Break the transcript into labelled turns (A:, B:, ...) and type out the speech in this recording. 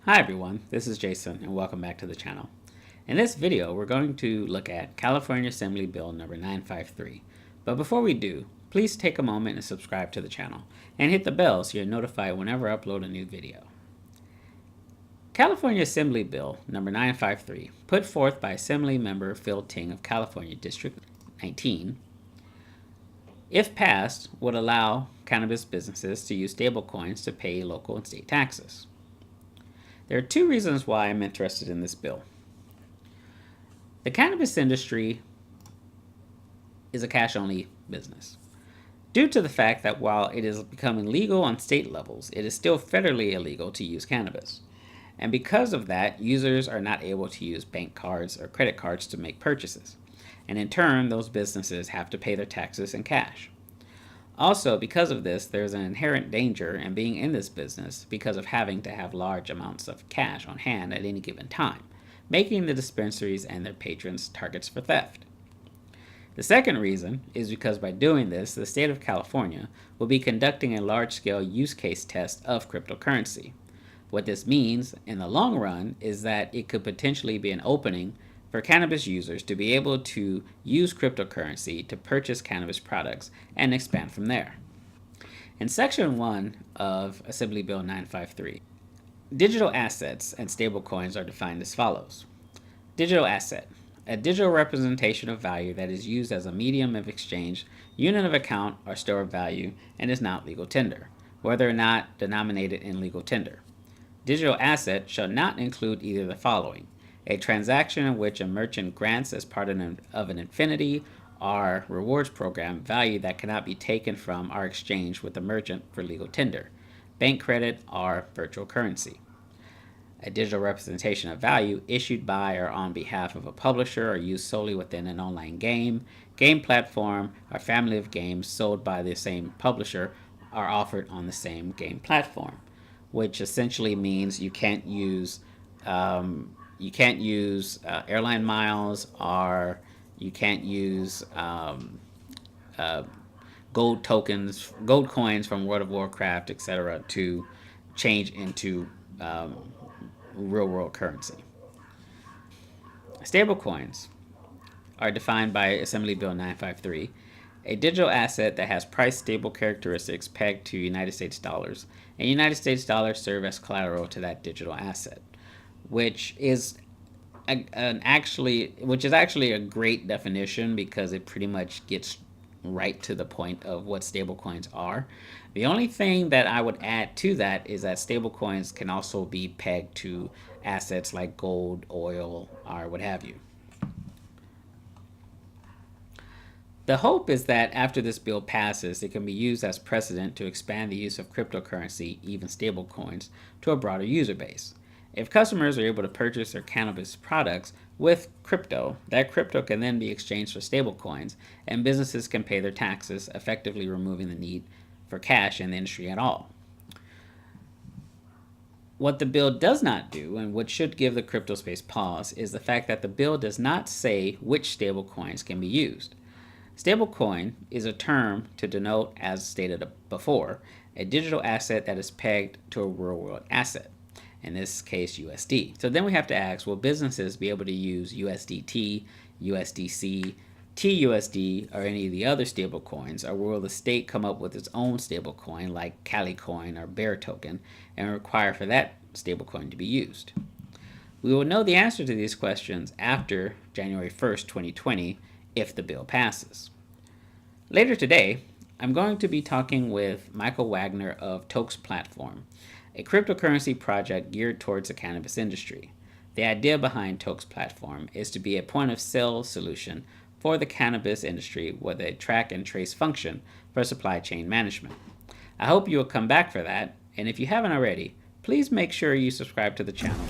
A: Hi everyone, this is Jason and welcome back to the channel. In this video, we're going to look at California Assembly Bill number 953. But before we do, please take a moment and subscribe to the channel and hit the bell so you're notified whenever I upload a new video. California Assembly Bill number 953, put forth by Assembly Member Phil Ting of California District 19, if passed, would allow cannabis businesses to use stablecoins to pay local and state taxes. There are two reasons why I'm interested in this bill. The cannabis industry is a cash-only business, due to the fact that while it is becoming legal on state levels, it is still federally illegal to use cannabis. And because of that, users are not able to use bank cards or credit cards to make purchases. And in turn, those businesses have to pay their taxes in cash. Also, because of this, there's an inherent danger in being in this business because of having to have large amounts of cash on hand at any given time, making the dispensaries and their patrons targets for theft. The second reason is because by doing this, the state of California will be conducting a large-scale use case test of cryptocurrency. What this means in the long run is that it could potentially be an opening for cannabis users to be able to use cryptocurrency to purchase cannabis products and expand from there. In Section 1 of Assembly Bill 953, digital assets and stablecoins are defined as follows. Digital asset, a digital representation of value that is used as a medium of exchange, unit of account, or store of value, and is not legal tender, whether or not denominated in legal tender. Digital asset shall not include either the following: a transaction in which a merchant grants as part of an infinity or rewards program value that cannot be taken from or exchanged with the merchant for legal tender, bank credit, or virtual currency. A digital representation of value issued by or on behalf of a publisher or used solely within an online game, game platform, or family of games sold by the same publisher are offered on the same game platform, which essentially means you can't use airline miles, or you can't use gold tokens, gold coins from World of Warcraft, etc., to change into real world currency. Stablecoins are defined by Assembly Bill 953, a digital asset that has price stable characteristics pegged to United States dollars, and United States dollars serve as collateral to that digital asset, which is actually a great definition because it pretty much gets right to the point of what stablecoins are. The only thing that I would add to that is that stablecoins can also be pegged to assets like gold, oil, or what have you. The hope is that after this bill passes, it can be used as precedent to expand the use of cryptocurrency, even stablecoins, to a broader user base. If customers are able to purchase their cannabis products with crypto, that crypto can then be exchanged for stablecoins, and businesses can pay their taxes, effectively removing the need for cash in the industry at all. What the bill does not do, and what should give the crypto space pause, is the fact that the bill does not say which stablecoins can be used. Stablecoin is a term to denote, as stated before, a digital asset that is pegged to a real-world asset, in this case USD. So then we have to ask, will businesses be able to use USDT, USDC, TUSD, or any of the other stable coins, or will the state come up with its own stable coin like Cali Coin or Bear Token and require for that stable coin to be used? We will know the answer to these questions after January 1st, 2020, if the bill passes. Later today, I'm going to be talking with Michael Wagner of Tokes Platform, a cryptocurrency project geared towards the cannabis industry. The idea behind Tokes Platform is to be a point-of-sale solution for the cannabis industry with a track and trace function for supply chain management. I hope you will come back for that, and if you haven't already, please make sure you subscribe to the channel